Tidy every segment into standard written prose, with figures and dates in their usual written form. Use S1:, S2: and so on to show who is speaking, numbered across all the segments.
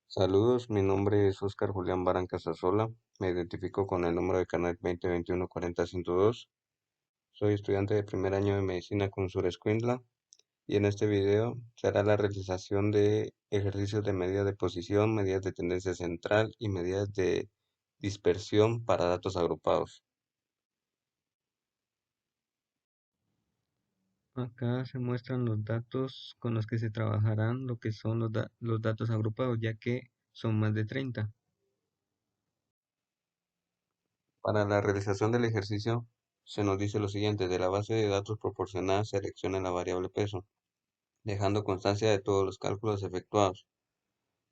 S1: Saludos, mi nombre es Oscar Julián Barán Casasola, me identifico con el número de carnet 2021-40-102. Soy estudiante de primer año de medicina con Escuintla y en este video se hará la realización de ejercicios de medidas de posición, medidas de tendencia central y medidas de dispersión para datos agrupados. Acá se muestran los datos con los que se trabajarán lo que son los datos agrupados, ya que son más de 30. Para la realización del ejercicio se nos dice lo siguiente: de la base de datos proporcionada seleccione la variable peso, dejando constancia de todos los cálculos efectuados.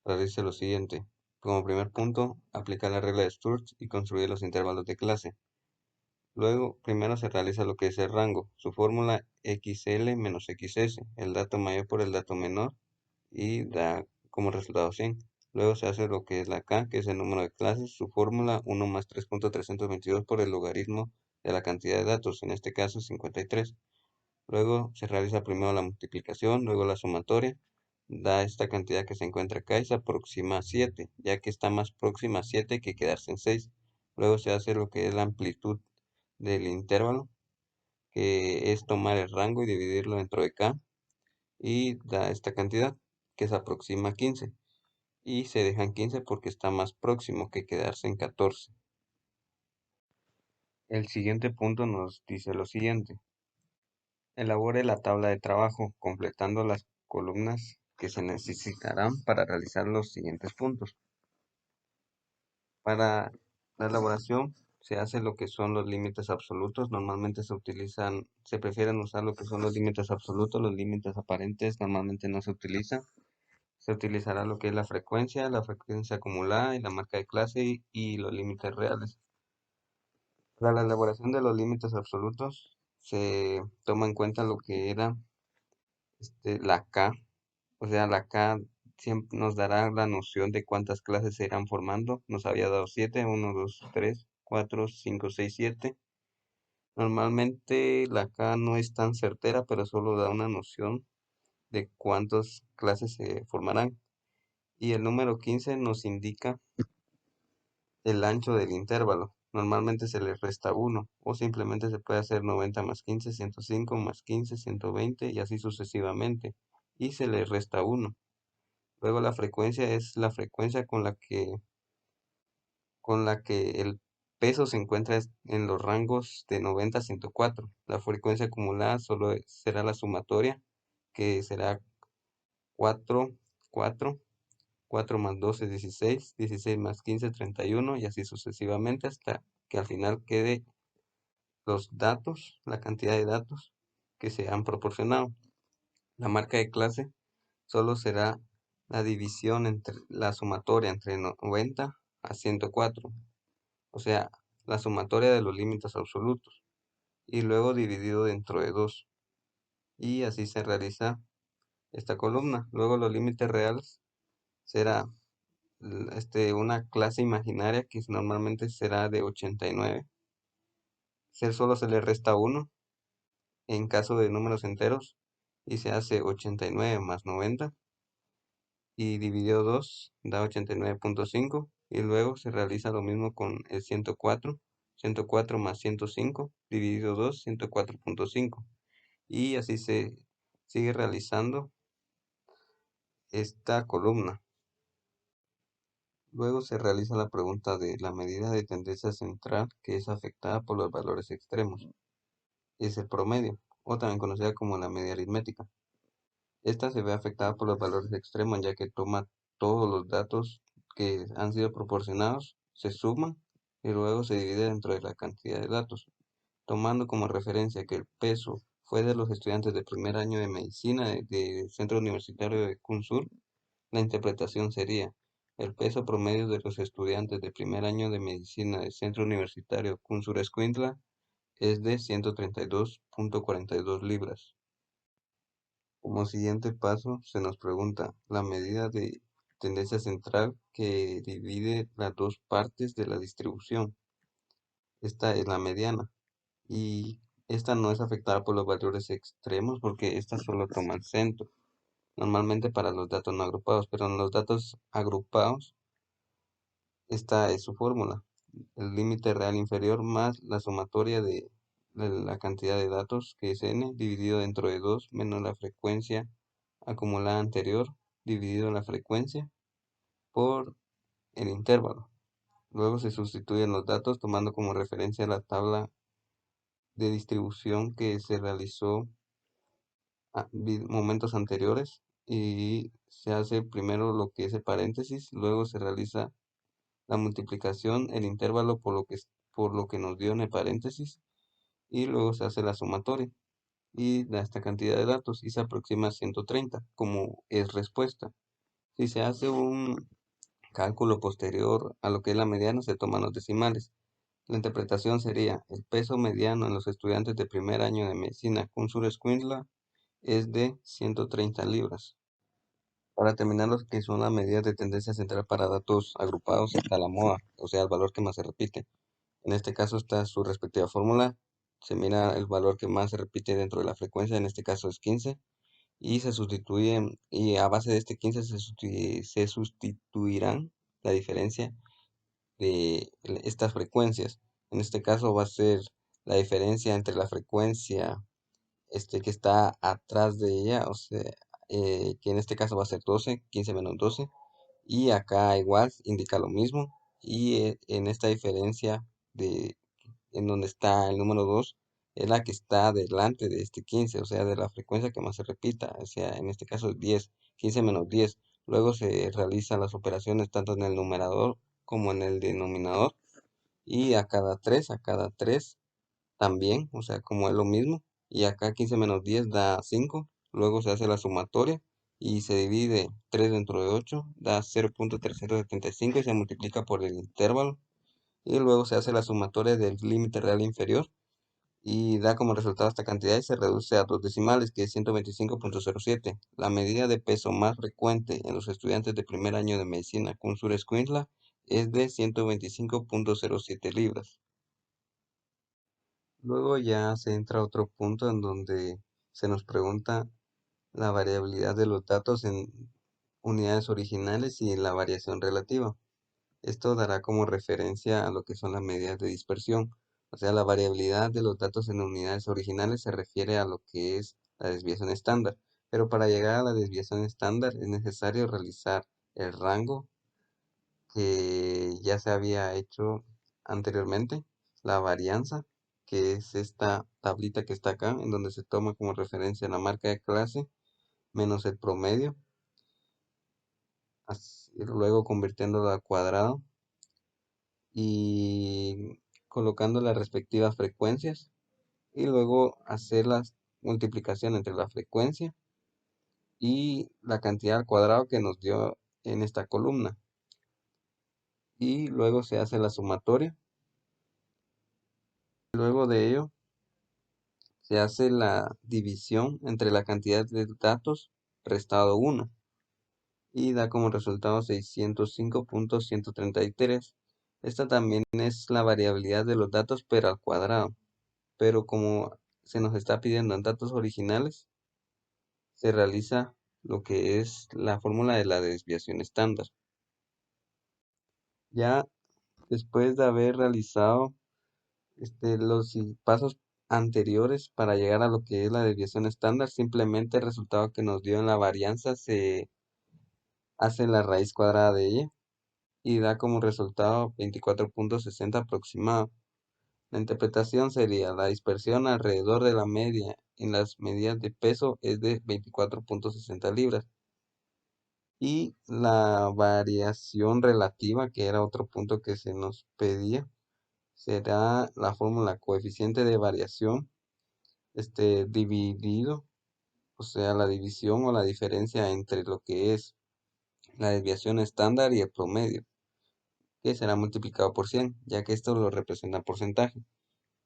S1: Realice lo siguiente. Como primer punto, aplicar la regla de Sturge y construir los intervalos de clase. Luego, primero se realiza lo que es el rango, su fórmula XL menos XS, el dato mayor por el dato menor, y da como resultado 100. Luego se hace lo que es la K, que es el número de clases, su fórmula 1 más 3.322 por el logaritmo de la cantidad de datos, en este caso 53. Luego se realiza primero la multiplicación, luego la sumatoria, da esta cantidad que se encuentra acá y se aproxima a 7, ya que está más próxima a 7 que quedarse en 6. Luego se hace lo que es la amplitud del intervalo, que es tomar el rango y dividirlo dentro de K, y da esta cantidad, que se aproxima a 15. Y se dejan 15 porque está más próximo que quedarse en 14. El siguiente punto nos dice lo siguiente: elabore la tabla de trabajo completando las columnas que se necesitarán para realizar los siguientes puntos. Para la elaboración se hace lo que son los límites absolutos. Normalmente se prefieren usar lo que son los límites absolutos. Los límites aparentes normalmente no se utilizan. Se utilizará lo que es la frecuencia acumulada y la marca de clase y los límites reales. Para la elaboración de los límites absolutos se toma en cuenta lo que era la K, o sea, la K siempre nos dará la noción de cuántas clases se irán formando. Nos había dado 7, 1, 2, 3, 4, 5, 6, 7. Normalmente la K no es tan certera, pero solo da una noción de cuántas clases se formarán. Y el número 15 nos indica el ancho del intervalo. Normalmente se le resta 1 o simplemente se puede hacer 90 más 15, 105 más 15, 120 y así sucesivamente. Y se le resta 1. Luego la frecuencia es la frecuencia con la que el peso se encuentra en los rangos de 90 a 104. La frecuencia acumulada solo será la sumatoria, que será 4, 4, 4 más 12 es 16, 16 más 15 31 y así sucesivamente hasta que al final quede los datos, la cantidad de datos que se han proporcionado. La marca de clase solo será la división entre la sumatoria entre 90 a 104, o sea, la sumatoria de los límites absolutos, y luego dividido dentro de 2. Y así se realiza esta columna. Luego los límites reales será una clase imaginaria que normalmente será de 89. Solo se le resta 1 en caso de números enteros y se hace 89 más 90 y dividido 2 da 89.5 y luego se realiza lo mismo con el 104, 104 más 105 dividido 2, 104.5 y así se sigue realizando esta columna. Luego se realiza la pregunta de la medida de tendencia central que es afectada por los valores extremos. Es el promedio, o también conocida como la media aritmética. Esta se ve afectada por los valores extremos ya que toma todos los datos que han sido proporcionados, se suman y luego se divide dentro de la cantidad de datos. Tomando como referencia que el peso fue de los estudiantes de primer año de medicina del Centro Universitario de Kunsur, la interpretación sería: el peso promedio de los estudiantes de primer año de medicina del Centro Universitario Kunsur Escuintla es de 132.42 libras. Como siguiente paso, se nos pregunta la medida de tendencia central que divide las dos partes de la distribución. Esta es la mediana y esta no es afectada por los valores extremos porque esta solo toma el centro. normalmente para los datos no agrupados, pero en los datos agrupados esta es su fórmula: el límite real inferior más la sumatoria de la cantidad de datos, que es n, dividido dentro de 2 menos la frecuencia acumulada anterior, dividido la frecuencia por el intervalo. Luego se sustituyen los datos tomando como referencia la tabla de distribución que se realizó a momentos anteriores, y se hace primero lo que es el paréntesis, luego se realiza la multiplicación, el intervalo por lo que nos dio en el paréntesis, y luego se hace la sumatoria y da esta cantidad de datos y se aproxima a 130 como es respuesta. Si se hace un cálculo posterior a lo que es la mediana, se toman los decimales. La interpretación sería: el peso mediano en los estudiantes de primer año de medicina con Escuintla es de 130 libras. Para terminar, lo que son las medidas de tendencia central para datos agrupados está la moda, o sea, el valor que más se repite. En este caso está su respectiva fórmula. Se mira el valor que más se repite dentro de la frecuencia, en este caso es 15, y se sustituye, y a base de este 15 se sustituirán la diferencia de estas frecuencias. En este caso va a ser la diferencia entre la frecuencia que está atrás de ella, o sea, que en este caso va a ser 12, 15 menos 12, y acá igual indica lo mismo, y en esta diferencia de en donde está el número 2 es la que está delante de este 15, o sea, de la frecuencia que más se repita, o sea, en este caso es 10, 15 menos 10. Luego se realizan las operaciones tanto en el numerador como en el denominador, y a cada 3 también, o sea, como es lo mismo, y acá 15 menos 10 da 5, luego se hace la sumatoria y se divide 3 dentro de 8, da 0.375 y se multiplica por el intervalo, y luego se hace la sumatoria del límite real inferior y da como resultado esta cantidad y se reduce a dos decimales, que es 125.07. La medida de peso más frecuente en los estudiantes de primer año de medicina con Escuintla es de 125.07 libras. Luego ya se entra a otro punto en donde se nos pregunta la variabilidad de los datos en unidades originales y la variación relativa. Esto dará como referencia a lo que son las medidas de dispersión. O sea, la variabilidad de los datos en unidades originales se refiere a lo que es la desviación estándar. Pero para llegar a la desviación estándar es necesario realizar el rango que ya se había hecho anteriormente, la varianza, que es esta tablita que está acá, en donde se toma como referencia la marca de clase menos el promedio, luego convirtiéndolo a cuadrado y colocando las respectivas frecuencias, y luego hacer la multiplicación entre la frecuencia y la cantidad al cuadrado que nos dio en esta columna, y luego se hace la sumatoria. Luego de ello se hace la división entre la cantidad de datos restado 1 y da como resultado 605.133. Esta también es la variabilidad de los datos pero al cuadrado, pero como se nos está pidiendo en datos originales, se realiza lo que es la fórmula de la desviación estándar. Ya después de haber realizado los pasos anteriores para llegar a lo que es la desviación estándar, simplemente el resultado que nos dio en la varianza se hace la raíz cuadrada de ella y da como resultado 24.60 aproximado. La interpretación sería: la dispersión alrededor de la media en las medidas de peso es de 24.60 libras, y la variación relativa, que era otro punto que se nos pedía, será la fórmula coeficiente de variación dividido, o sea, la división o la diferencia entre lo que es la desviación estándar y el promedio, que será multiplicado por 100, ya que esto lo representa en porcentaje,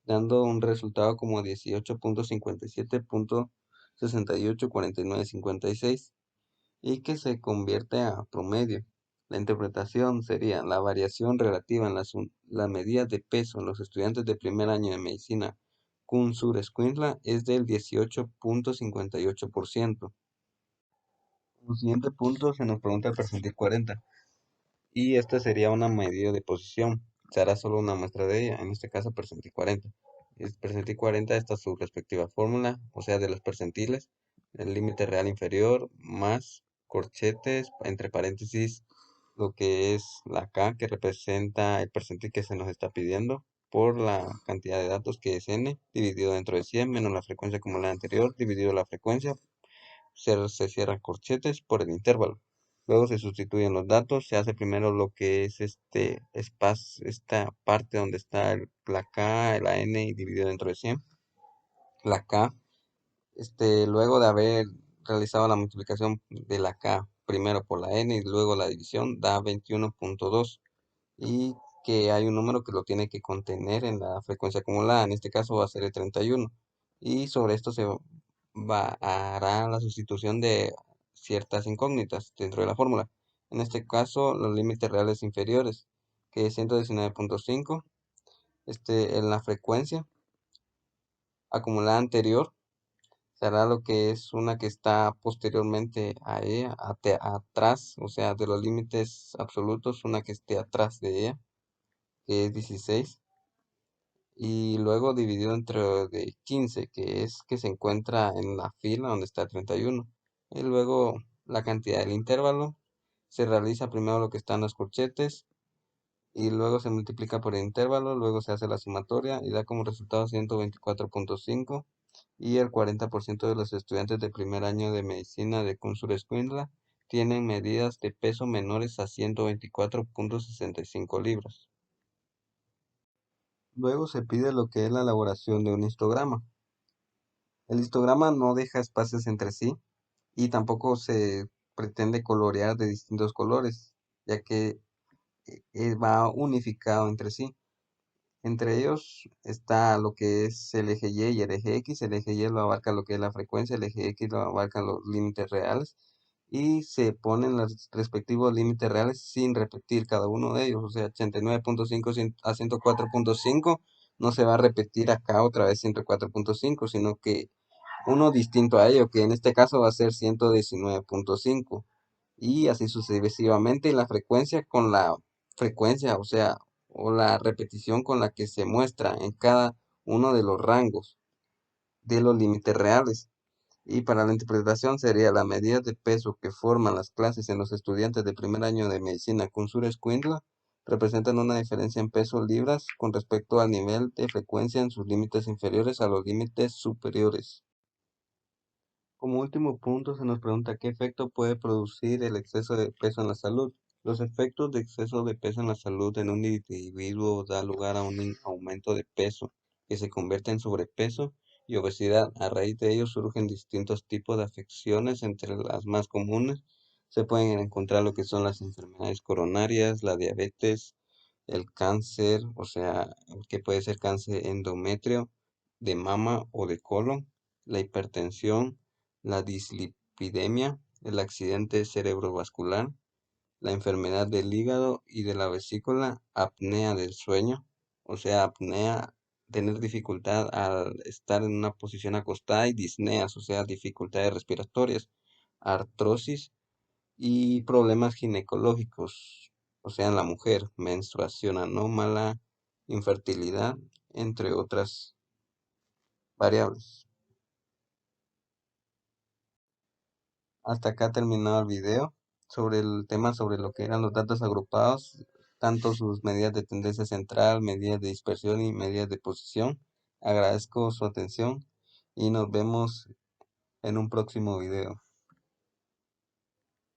S1: dando un resultado como 18.57.684956, y que se convierte a promedio. La interpretación sería: la variación relativa en las medidas de peso en los estudiantes de primer año de medicina Escuintla es del 18.58%. Como siguiente punto se nos pregunta el percentil 40 y esta sería una medida de posición. Se hará solo una muestra de ella, en este caso percentil 40. El percentil 40 está su respectiva fórmula, o sea, de los percentiles, el límite real inferior más corchetes, entre paréntesis, lo que es la K, que representa el percentil que se nos está pidiendo, por la cantidad de datos que es n, dividido dentro de 100, menos la frecuencia acumulada anterior, dividido la frecuencia, se cierran corchetes por el intervalo. Luego se sustituyen los datos, se hace primero lo que es este espacio, esta parte donde está la K, la N y dividido dentro de 100. La K, luego de haber realizado la multiplicación de la K primero por la N y luego la división, da 21.2 y que hay un número que lo tiene que contener en la frecuencia acumulada, en este caso va a ser el 31, y sobre esto hará la sustitución de ciertas incógnitas dentro de la fórmula, en este caso los límites reales inferiores, que es 119.5, en la frecuencia acumulada anterior será lo que es una que está posteriormente a ella, atrás, o sea, de los límites absolutos, una que esté atrás de ella, que es 16, y luego dividido entre de 15, que es que se encuentra en la fila donde está 31. Y luego la cantidad del intervalo, se realiza primero lo que están los corchetes, y luego se multiplica por el intervalo, luego se hace la sumatoria y da como resultado 124.5, y el 40% de los estudiantes de primer año de medicina de Kunsur Escuintla tienen medidas de peso menores a 124.65 libras. Luego se pide lo que es la elaboración de un histograma. El histograma no deja espacios entre sí y tampoco se pretende colorear de distintos colores, ya que va unificado entre sí. Entre ellos está lo que es el eje Y y el eje X. El eje Y lo abarca lo que es la frecuencia, el eje X lo abarca los límites reales y se ponen los respectivos límites reales sin repetir cada uno de ellos. O sea, 89.5 a 104.5 no se va a repetir acá otra vez 104.5, sino que uno distinto a ello, que en este caso va a ser 119.5 y así sucesivamente, y la frecuencia con la frecuencia, o sea, o la repetición con la que se muestra en cada uno de los rangos de los límites reales. Y para la interpretación sería la medida de peso que forman las clases en los estudiantes de primer año de medicina con Sur Escuintla representan una diferencia en peso libras con respecto al nivel de frecuencia en sus límites inferiores a los límites superiores. Como último punto, se nos pregunta qué efecto puede producir el exceso de peso en la salud. Los efectos de exceso de peso en la salud en un individuo da lugar a un aumento de peso que se convierte en sobrepeso y obesidad. A raíz de ello surgen distintos tipos de afecciones, entre las más comunes se pueden encontrar lo que son las enfermedades coronarias, la diabetes, el cáncer, o sea, que puede ser cáncer endometrio, de mama o de colon, la hipertensión, la dislipidemia, el accidente cerebrovascular, la enfermedad del hígado y de la vesícula, apnea del sueño, o sea, apnea, tener dificultad al estar en una posición acostada, y disneas, o sea, dificultades respiratorias, artrosis y problemas ginecológicos, o sea, en la mujer, menstruación anómala, infertilidad, entre otras variables. Hasta acá ha terminado el video sobre el tema sobre lo que eran los datos agrupados, tanto sus medidas de tendencia central, medidas de dispersión y medidas de posición. Agradezco su atención y nos vemos en un próximo video.